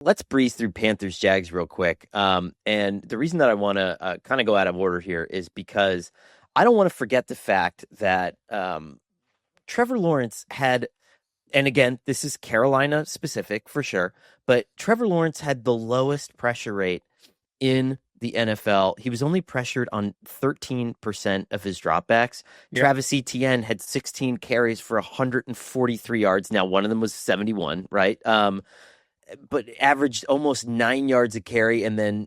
let's breeze through Panthers Jags real quick. And the reason that I want to kind of go out of order here is because I don't want to forget the fact that Trevor Lawrence had, and again, this is Carolina specific for sure, but Trevor Lawrence had the lowest pressure rate in the NFL. He was only pressured on 13% of his dropbacks. Yep. Travis Etienne had 16 carries for 143 yards. Now, one of them was 71, right? But averaged almost 9 yards a carry, and then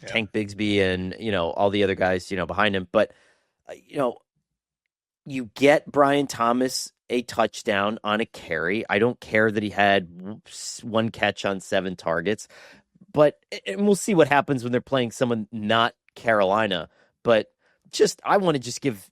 Tank Bigsby and all the other guys behind him. But you get Brian Thomas a touchdown on a carry. I don't care that he had one catch on 7 targets, and we'll see what happens when they're playing someone not Carolina. But I want to just give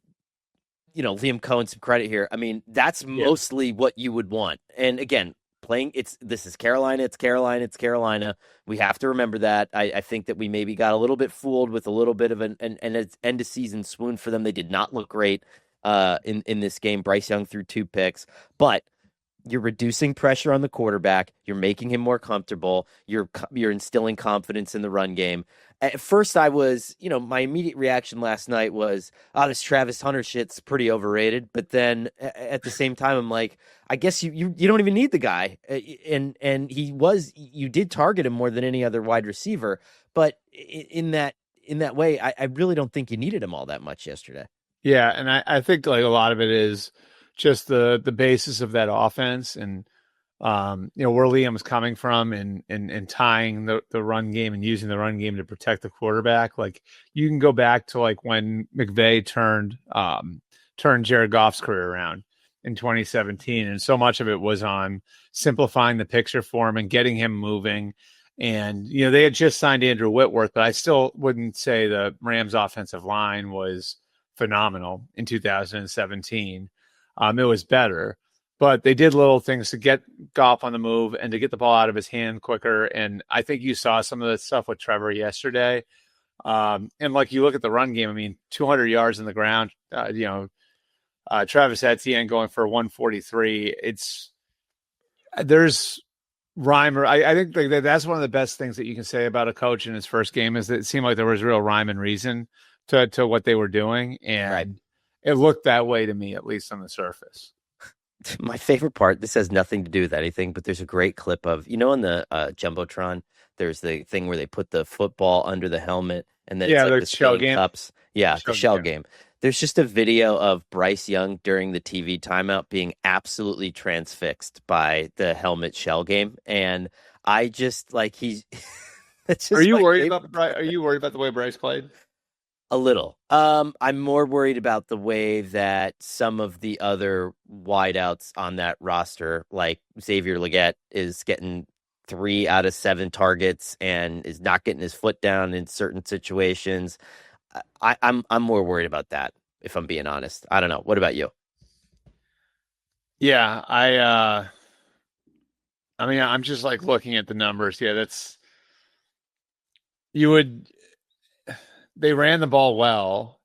Liam Cohen some credit here. I mean, that's mostly what you would want. And again, this is Carolina, it's Carolina. We have to remember that. I think that we maybe got a little bit fooled with a little bit of an end of season swoon for them. They did not look great in this game. Bryce Young threw 2 picks, but you're reducing pressure on the quarterback. You're making him more comfortable. You're instilling confidence in the run game. At first, I was, my immediate reaction last night was, this Travis Hunter shit's pretty overrated. But then at the same time, I'm like, I guess you don't even need the guy. And you did target him more than any other wide receiver. But in that way, I really don't think you needed him all that much yesterday. Yeah, and I think like a lot of it is just the basis of that offense and where Liam's coming from and tying the run game and using the run game to protect the quarterback. Like you can go back to like when McVay turned Jared Goff's career around in 2017, and so much of it was on simplifying the picture for him and getting him moving. And they had just signed Andrew Whitworth, but I still wouldn't say the Rams offensive line was phenomenal in 2017. It was better, but they did little things to get Goff on the move and to get the ball out of his hand quicker. And I think you saw some of that stuff with Trevor yesterday. And like you look at the run game, I mean, 200 yards in the ground, Travis Etienne going for 143. There's rhyme. I think that's one of the best things that you can say about a coach in his first game is that it seemed like there was real rhyme and reason to what they were doing. And It looked that way to me, at least on the surface. My favorite part, this has nothing to do with anything, but there's a great clip of, on the Jumbotron, there's the thing where they put the football under the helmet and then it's like the shell game cups. Yeah, the shell game. There's just a video of Bryce Young during the TV timeout being absolutely transfixed by the helmet shell game. And I just like Are you worried about the way Bryce played? A little. I'm more worried about the way that some of the other wideouts on that roster, like Xavier Legette, is getting 3 out of 7 targets and is not getting his foot down in certain situations. I'm more worried about that, if I'm being honest. I don't know. What about you? Yeah, I mean, I'm just like looking at the numbers. Yeah, they ran the ball well,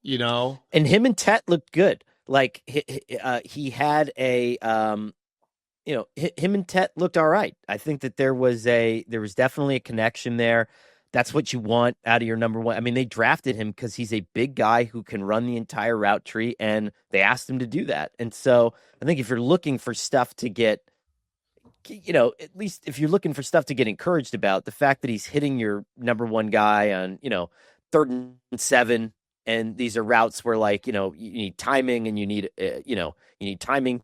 And him and Tet looked good. Like he had a, him and Tet looked all right. I think that there was definitely a connection there. That's what you want out of your number one. I mean, they drafted him because he's a big guy who can run the entire route tree, and they asked him to do that. And so I think if you're looking for stuff to get, at least if you're looking for stuff to get encouraged about, the fact that he's hitting your number one guy on, 3rd and 7, and these are routes where you need timing and you need timing,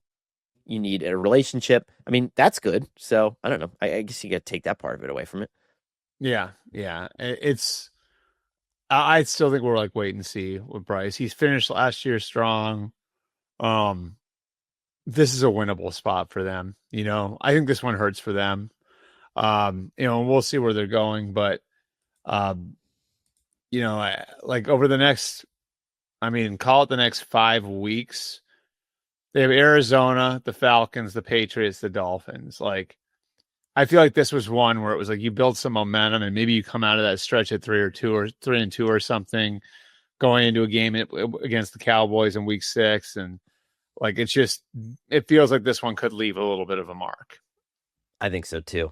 you need a relationship. I mean, that's good. So I don't know. I guess you got to take that part of it away from it. Yeah. I still think we're like wait and see with Bryce. He's finished last year strong. This is a winnable spot for them. I think this one hurts for them. And we'll see where they're going, but like over the next, call it the next 5 weeks, they have Arizona, the Falcons, the Patriots, the Dolphins. Like, I feel like this was one where it was like you build some momentum and maybe you come out of that stretch at 3-2 or something going into a game against the Cowboys in week 6. And like, it feels like this one could leave a little bit of a mark. I think so too.